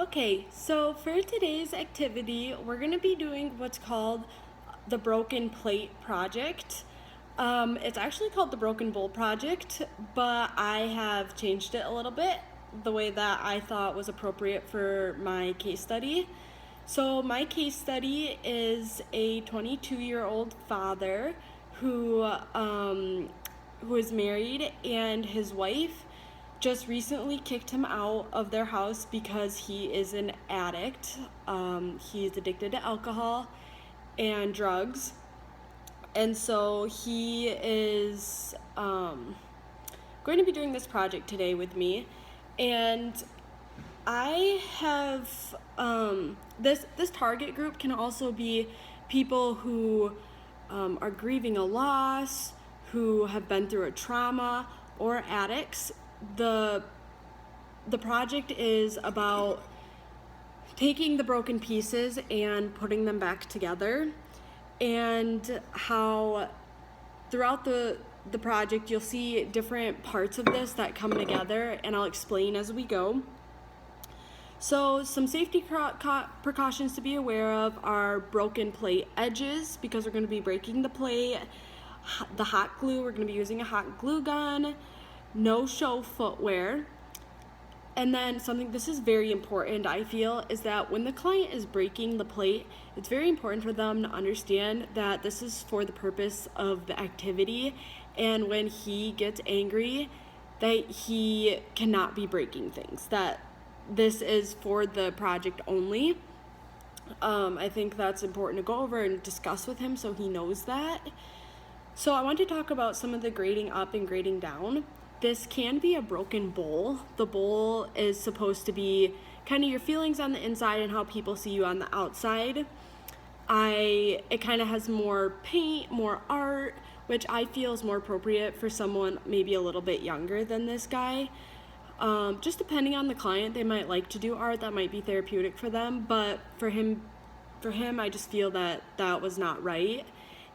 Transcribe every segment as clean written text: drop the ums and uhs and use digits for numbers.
Okay, so for today's activity, we're going to be doing what's called the Broken Plate Project. It's actually called the Broken Bowl Project, but I have changed it a little bit the way that I thought was appropriate for my case study. So, my case study is a 22-year-old father who, um, who is married, and his wife just recently kicked him out of their house because he is an addict. He's addicted to alcohol and drugs. And so he is going to be doing this project today with me. And I have this target group can also be people who are grieving a loss, who have been through a trauma, or addicts. The project is about taking the broken pieces and putting them back together, and how throughout the project you'll see different parts of this that come together, and I'll explain as we go. So some safety precautions to be aware of are broken plate edges, because we're going to be breaking the plate. The hot glue, we're going to be using a hot glue gun. No show footwear. And then this is very important, I feel, is that when the client is breaking the plate, it's very important for them to understand that this is for the purpose of the activity, and when he gets angry, that he cannot be breaking things, that this is for the project only. I think that's important to go over and discuss with him so he knows that. So I want to talk about some of the grading up and grading down. This can be a broken bowl. The bowl is supposed to be kind of your feelings on the inside and how people see you on the outside. It kind of has more paint, more art, which I feel is more appropriate for someone maybe a little bit younger than this guy. Just depending on the client, they might like to do art that might be therapeutic for them, but for him, I just feel that that was not right.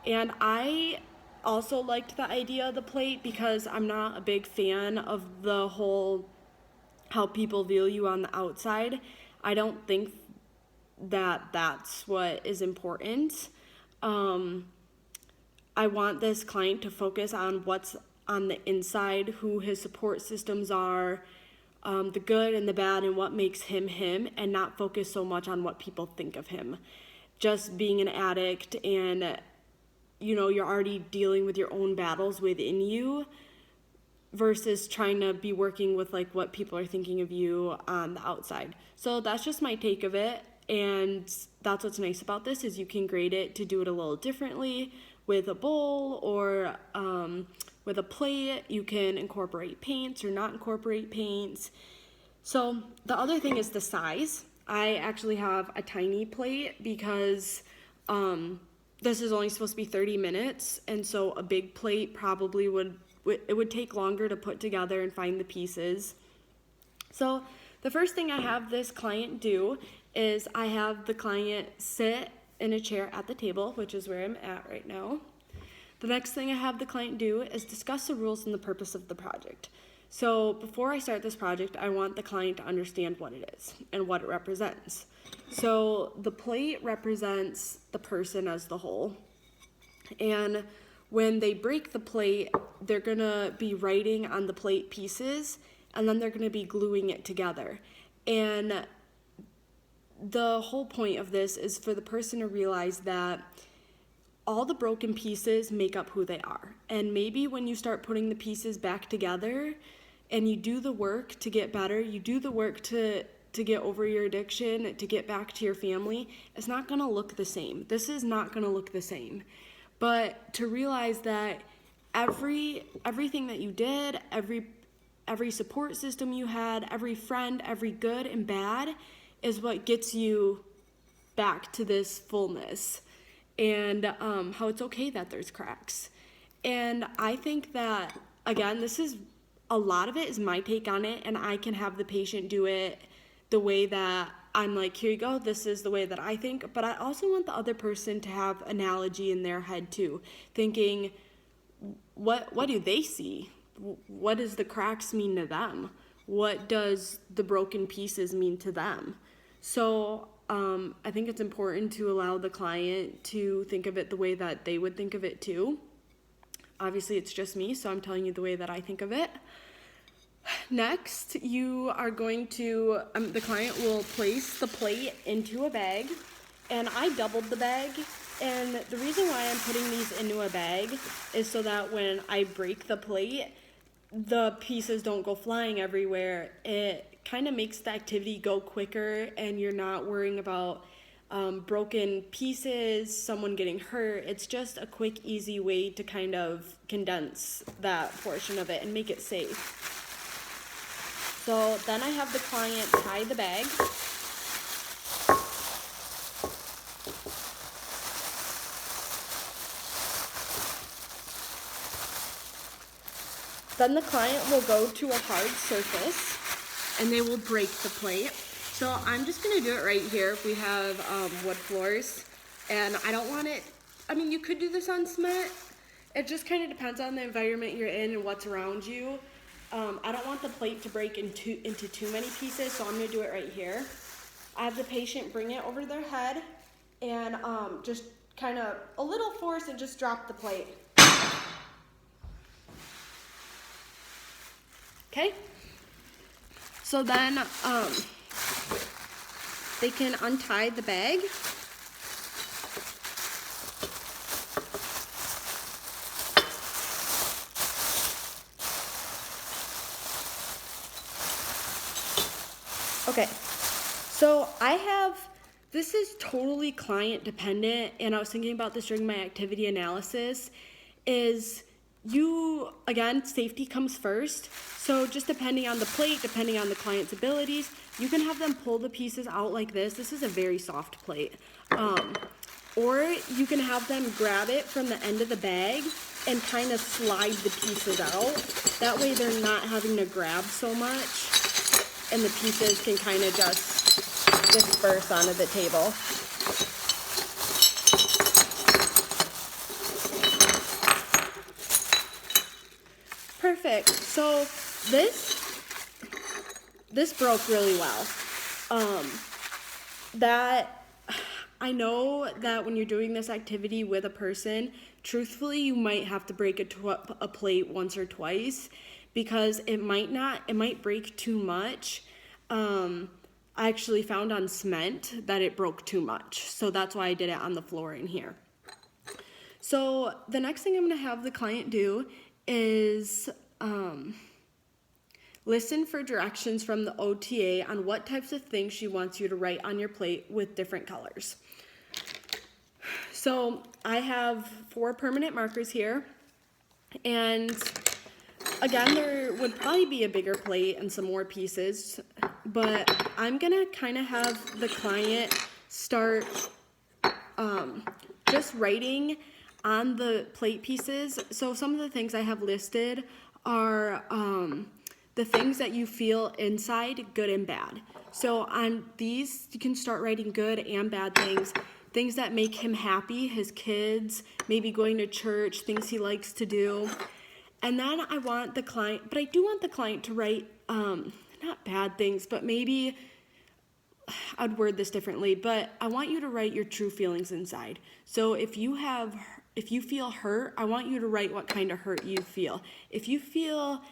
And I also liked the idea of the plate because I'm not a big fan of the whole how people view you on the outside. I don't think that that's what is important. I want this client to focus on what's on the inside, who his support systems are, the good and the bad, and what makes him him, and not focus so much on what people think of him. Just being an addict, and you're already dealing with your own battles within you, versus trying to be working with like what people are thinking of you on the outside. So that's just my take of it, and that's what's nice about this, is you can grade it to do it a little differently with a bowl or with a plate. You can incorporate paints or not incorporate paints. So the other thing is the size. I actually have a tiny plate because this is only supposed to be 30 minutes, and so a big plate probably would take longer to put together and find the pieces. So the first thing I have this client do is I have the client sit in a chair at the table, which is where I'm at right now. The next thing I have the client do is discuss the rules and the purpose of the project. So before I start this project, I want the client to understand what it is and what it represents. So the plate represents the person as the whole. And when they break the plate, they're gonna be writing on the plate pieces, and then they're gonna be gluing it together. And the whole point of this is for the person to realize that all the broken pieces make up who they are. And maybe when you start putting the pieces back together and you do the work to get better, you do the work to get over your addiction, to get back to your family, it's not gonna look the same. This is not gonna look the same. But to realize that everything that you did, every support system you had, every friend, every good and bad is what gets you back to this fullness, and how it's okay that there's cracks. And I think that, again, this is a lot of it is my take on it, and I can have the patient do it the way that I'm like, here you go, this is the way that I think. But I also want the other person to have analogy in their head too, thinking, what do they see? What does the cracks mean to them? What does the broken pieces mean to them? So I think it's important to allow the client to think of it the way that they would think of it too. Obviously, it's just me, so I'm telling you the way that I think of it. Next, you are going to, the client will place the plate into a bag, and I doubled the bag. And the reason why I'm putting these into a bag is so that when I break the plate, the pieces don't go flying everywhere. It kind of makes the activity go quicker, and you're not worrying about broken pieces, someone getting hurt. It's just a quick, easy way to kind of condense that portion of it and make it safe. So then I have the client tie the bag. Then the client will go to a hard surface and they will break the plate. So I'm just gonna do it right here if we have wood floors. And I don't want it, I mean, you could do this on cement. It just kind of depends on the environment you're in and what's around you. I don't want the plate to break into too many pieces, so I'm gonna do it right here. I have the patient bring it over their head and just kind of a little force and just drop the plate. Okay? So then they can untie the bag. Okay, so this is totally client dependent, and I was thinking about this during my activity analysis, is again, safety comes first. So just depending on the plate, depending on the client's abilities, you can have them pull the pieces out like this. This is a very soft plate. Or you can have them grab it from the end of the bag and kind of slide the pieces out. That way they're not having to grab so much, and the pieces can kind of just disperse onto the table. Perfect. So this broke really well. I know that when you're doing this activity with a person, truthfully, you might have to break a plate once or twice, because it might break too much. I actually found on cement that it broke too much, so that's why I did it on the floor in here. So the next thing I'm going to have the client do is listen for directions from the OTA on what types of things she wants you to write on your plate with different colors. So I have 4 permanent markers here, and again, there would probably be a bigger plate and some more pieces, but I'm gonna kind of have the client start just writing on the plate pieces. So some of the things I have listed are the things that you feel inside, good and bad. So on these, you can start writing good and bad things that make him happy, his kids, maybe going to church, things he likes to do. And then I do want the client to write, not bad things, but maybe I'd word this differently, but I want you to write your true feelings inside. So if you feel hurt, I want you to write what kind of hurt you feel. If you feel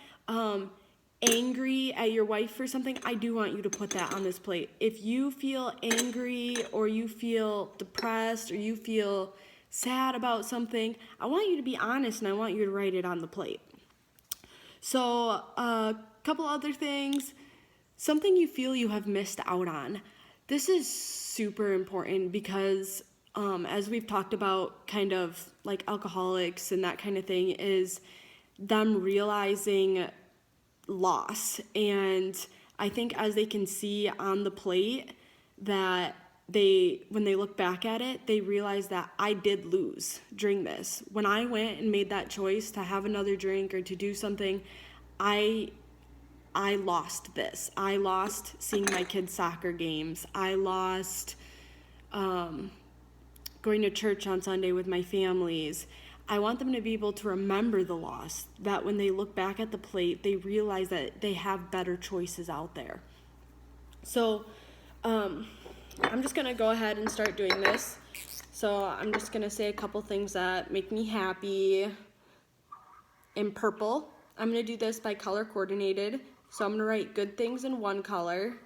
angry at your wife for something, I do want you to put that on this plate. If you feel angry or you feel depressed or you feel sad about something, I want you to be honest and I want you to write it on the plate. So a couple other things, something you feel you have missed out on. This is super important because as we've talked about, kind of like alcoholics and that kind of thing, is them realizing loss. And I think as they can see on the plate that when they look back at it, they realize that I did lose during this. When I went and made that choice to have another drink or to do something, I lost this. I lost seeing my kids' soccer games. I lost going to church on Sunday with my families. I want them to be able to remember the loss, that when they look back at the plate, they realize that they have better choices out there. So I'm just gonna go ahead and start doing this. So I'm just gonna say a couple things that make me happy. In purple, I'm gonna do this by color coordinated. So I'm gonna write good things in one color.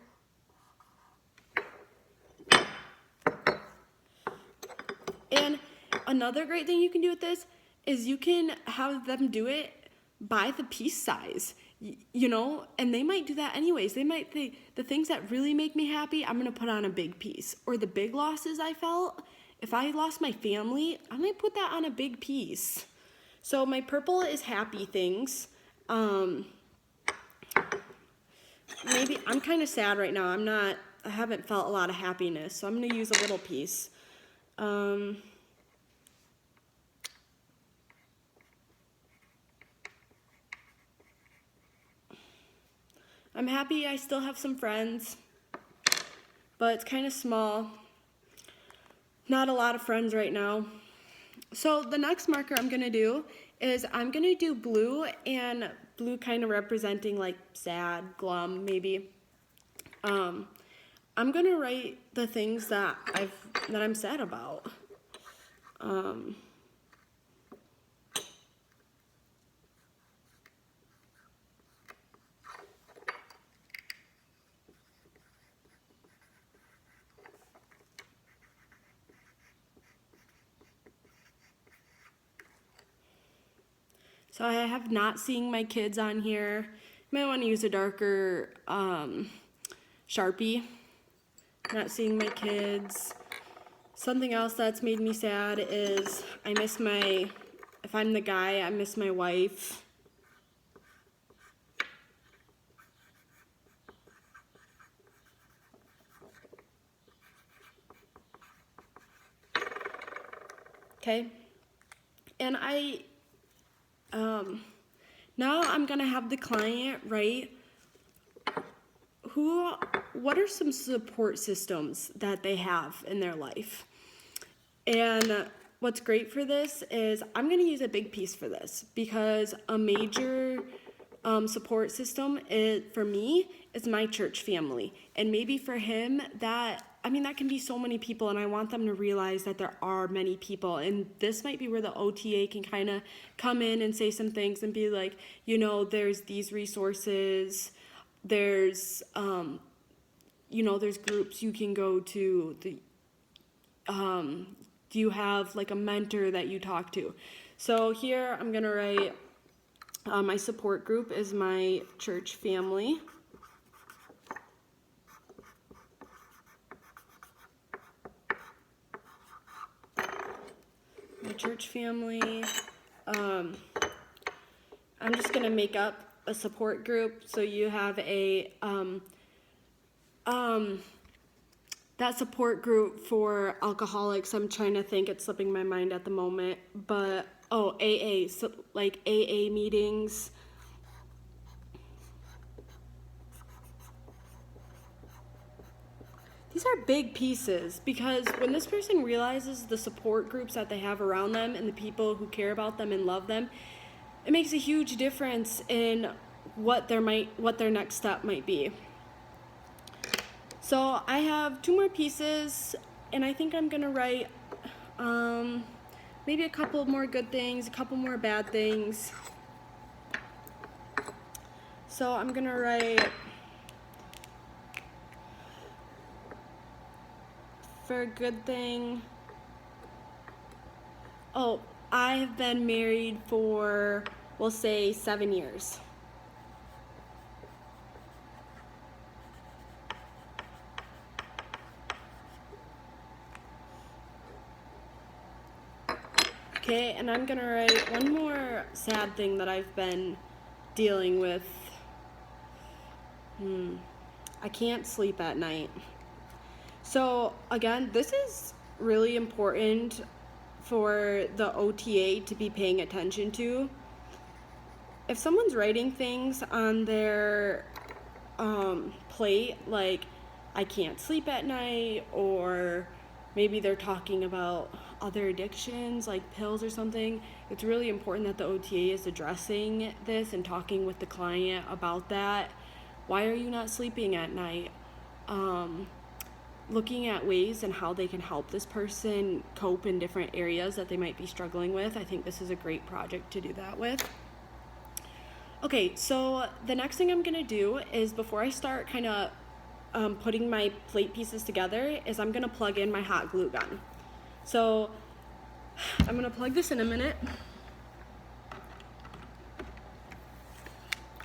And another great thing you can do with this is you can have them do it by the piece size, you know, and they might do that anyways. They might think the things that really make me happy, I'm gonna put on a big piece. Or the big losses I felt, if I lost my family, I'm gonna put that on a big piece. So my purple is happy things. Maybe I'm kind of sad right now. I haven't felt a lot of happiness, so I'm gonna use a little piece. I'm happy I still have some friends, but it's kind of small. Not a lot of friends right now. So the next marker I'm gonna do is I'm gonna do blue, and blue kind of representing like sad, glum, maybe. I'm gonna write the things that I'm sad about. So I have not seeing my kids on here. You might want to use a darker Sharpie. Not seeing my kids. Something else that's made me sad is if I'm the guy, I miss my wife. Okay? And now I'm gonna have the client write what are some support systems that they have in their life. And what's great for this is I'm gonna use a big piece for this, because a major support system for me is my church family. And maybe for him that can be so many people, and I want them to realize that there are many people. And this might be where the OTA can kind of come in and say some things and be like, you know, there's these resources, there's, there's groups you can go to. Do you have like a mentor that you talk to? So here I'm gonna write, my support group is my church family. My church family. I'm just gonna make up a support group. So you have that support group for alcoholics. I'm trying to think, it's slipping my mind at the moment, but AA, so like AA meetings. These are big pieces, because when this person realizes the support groups that they have around them and the people who care about them and love them, it makes a huge difference in what their next step might be. So I have 2 more pieces, and I think I'm gonna write maybe a couple more good things, a couple more bad things. So I'm gonna write, for a good thing, I have been married for, we'll say, 7 years. Okay, and I'm gonna write one more sad thing that I've been dealing with. I can't sleep at night. So again, this is really important for the OTA to be paying attention to. If someone's writing things on their plate, like I can't sleep at night, or maybe they're talking about other addictions like pills or something, it's really important that the OTA is addressing this and talking with the client about that. Why are you not sleeping at night? looking at ways and how they can help this person cope in different areas that they might be struggling with. I think this is a great project to do that with. Okay, so the next thing I'm gonna do is, before I start kind of putting my plate pieces together, is I'm gonna plug in my hot glue gun. So I'm gonna plug this in a minute.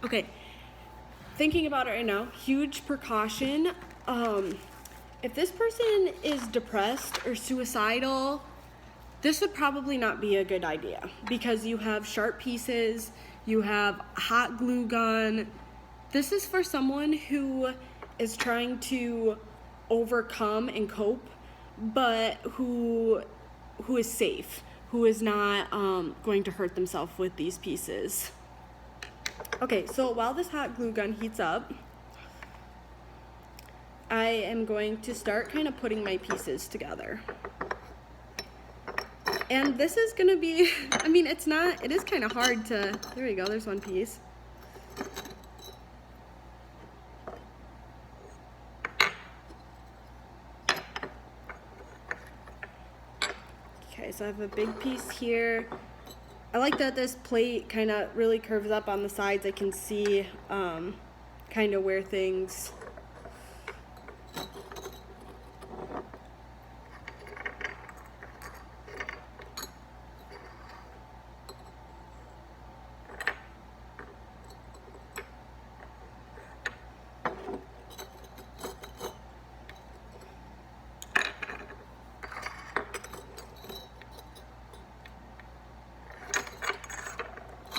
Okay, thinking about it right now, huge precaution. If this person is depressed or suicidal, this would probably not be a good idea, because you have sharp pieces, you have hot glue gun. This is for someone who is trying to overcome and cope, but who is safe, who is not going to hurt themselves with these pieces. Okay, so while this hot glue gun heats up, I am going to start kind of putting my pieces together. And this is gonna be, I mean, it is kind of hard to, there we go, there's one piece. Okay, so I have a big piece here. I like that this plate kind of really curves up on the sides. I can see kind of where things,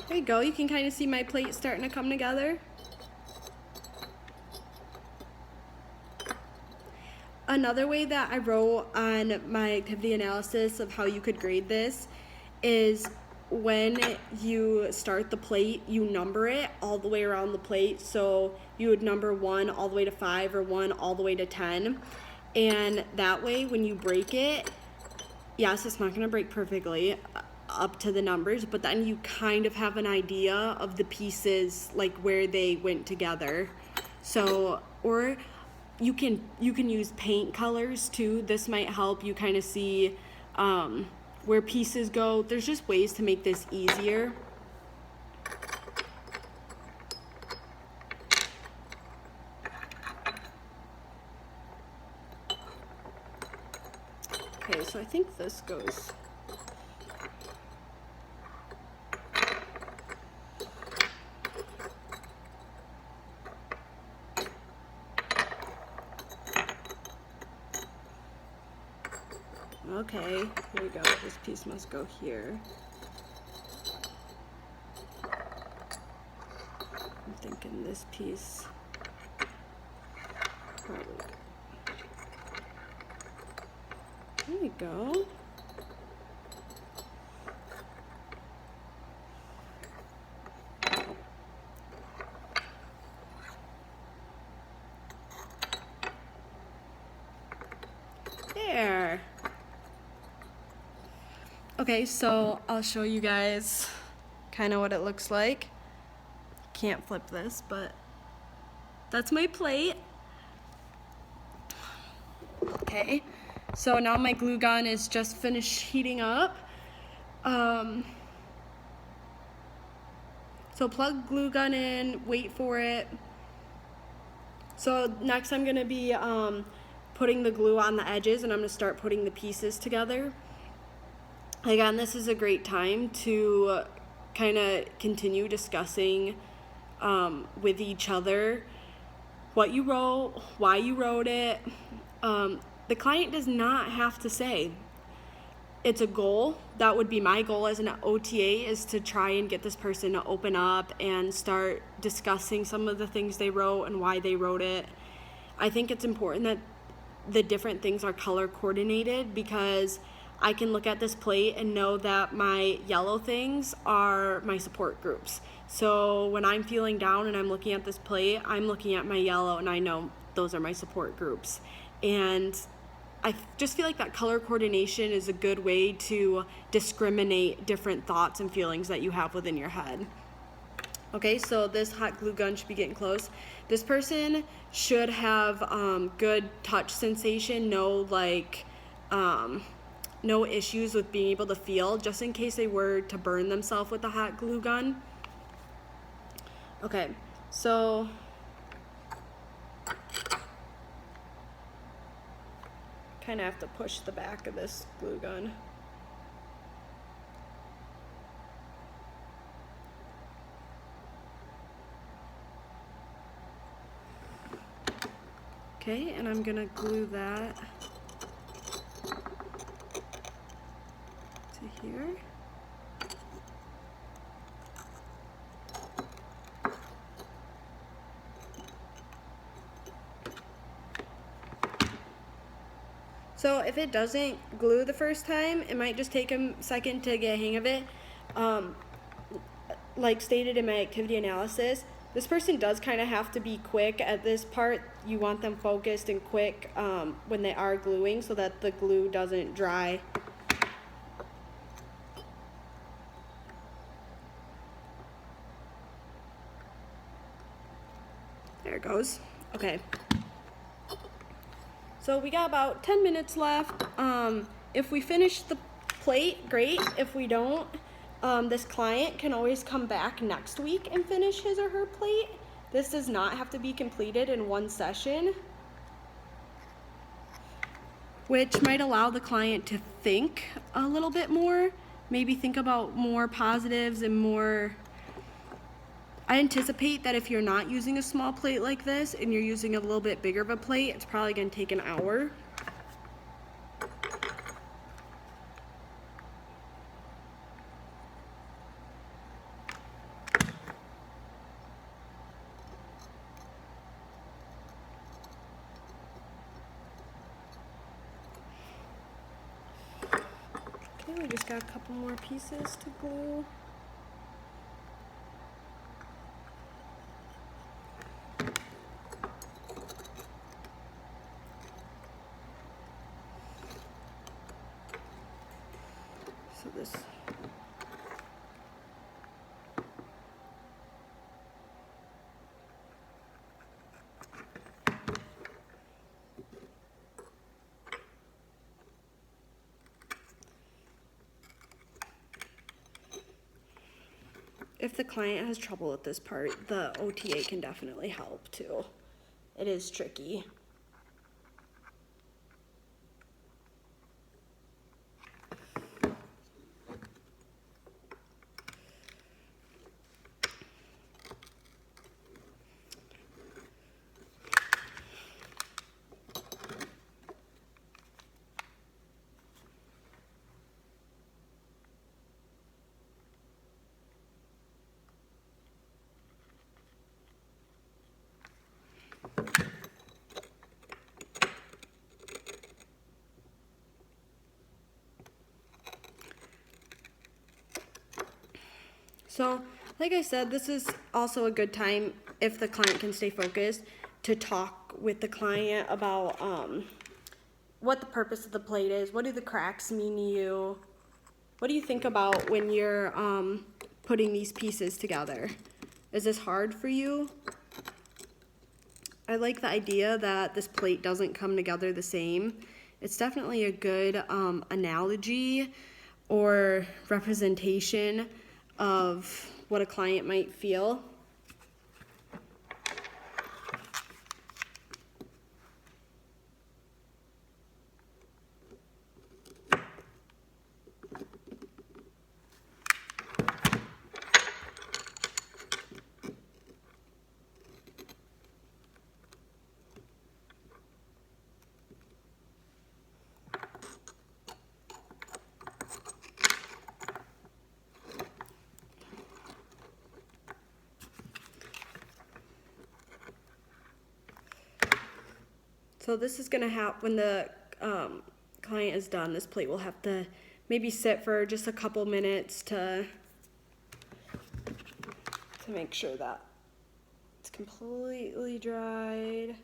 there you go, you can kind of see my plate starting to come together. Another way that I wrote on my activity analysis of how you could grade this is, when you start the plate, you number it all the way around the plate. So you would number 1 all the way to 5, or 1 all the way to 10. And that way, when you break it, yes, it's not going to break perfectly up to the numbers, but then you kind of have an idea of the pieces, like where they went together. So, or you can use paint colors too. This might help you kind of see where pieces go. There's just ways to make this easier. Okay, so I think this goes. Okay, here we go. This piece must go here. I'm thinking this piece probably. There we go. There. Okay, so I'll show you guys kind of what it looks like. Can't flip this, but that's my plate. Okay, so now my glue gun is just finished heating up. So plug glue gun in, wait for it. So next I'm gonna be putting the glue on the edges, and I'm gonna start putting the pieces together. Again, this is a great time to kind of continue discussing with each other what you wrote, why you wrote it. The client does not have to say. It's a goal. That would be my goal as an OTA, is to try and get this person to open up and start discussing some of the things they wrote and why they wrote it. I think it's important that the different things are color coordinated, because I can look at this plate and know that my yellow things are my support groups. So when I'm feeling down and I'm looking at this plate, I'm looking at my yellow and I know those are my support groups. And I just feel like that color coordination is a good way to discriminate different thoughts and feelings that you have within your head. Okay, so this hot glue gun should be getting close. This person should have good touch sensation, no issues with being able to feel, just in case they were to burn themselves with the hot glue gun. Okay, so kind of have to push the back of this glue gun. Okay, and I'm gonna glue that to here. So if it doesn't glue the first time, it might just take a second to get a hang of it. Like stated in my activity analysis, this person does kind of have to be quick at this part. You want them focused and quick when they are gluing so that the glue doesn't dry. There it goes. Okay. So we got about 10 minutes left. If we finish the plate, great. If we don't, this client can always come back next week and finish his or her plate. This does not have to be completed in one session, which might allow the client to think a little bit more, maybe think about more positives and more. I anticipate that if you're not using a small plate like this and you're using a little bit bigger of a plate, it's probably going to take an hour. Okay, we just got a couple more pieces to glue. So this. If the client has trouble with this part, the OTA can definitely help too. It is tricky. So, like I said, this is also a good time, if the client can stay focused, to talk with the client about what the purpose of the plate is. What do the cracks mean to you? What do you think about when you're putting these pieces together? Is this hard for you? I like the idea that this plate doesn't come together the same. It's definitely a good analogy or representation of what a client might feel. So this is gonna happen when the client is done. This plate will have to maybe sit for just a couple minutes to make sure that it's completely dried.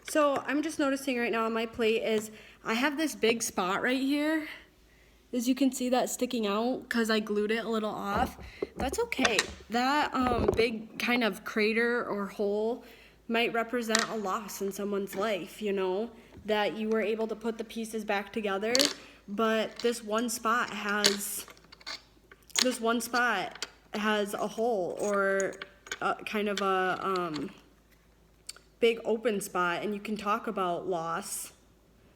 So I'm just noticing right now on my plate is I have this big spot right here. As you can see, that sticking out because I glued it a little off. That's okay. That big kind of crater or hole might represent a loss in someone's life, you know, that you were able to put the pieces back together, but this one spot has a hole or kind of a big open spot, and you can talk about loss.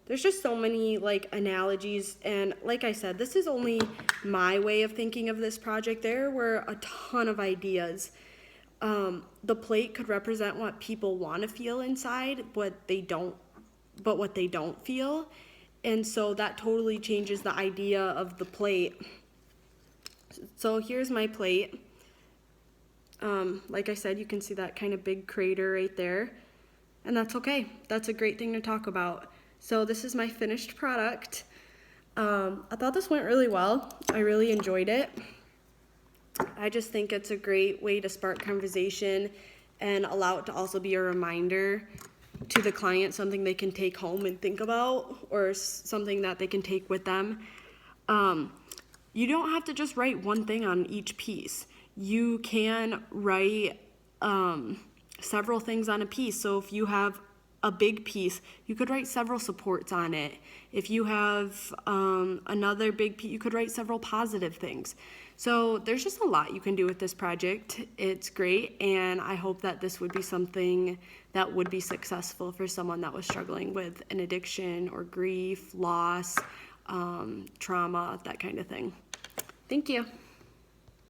There's just so many like analogies, and like I said, this is only my way of thinking of this project. There were a ton of ideas. The plate could represent what people want to feel inside, but what they don't feel, and so that totally changes the idea of the plate. So here's my plate. Like I said, you can see that kind of big crater right there, and that's okay. That's a great thing to talk about. So this is my finished product. I thought this went really well. I really enjoyed it. I just think it's a great way to spark conversation and allow it to also be a reminder to the client, something they can take home and think about, or something that they can take with them. You don't have to just write one thing on each piece. You can write several things on a piece. So if you have a big piece, you could write several supports on it. If you have another big piece, you could write several positive things. So there's just a lot you can do with this project. It's great, and I hope that this would be something that would be successful for someone that was struggling with an addiction or grief, loss, trauma, that kind of thing. Thank you.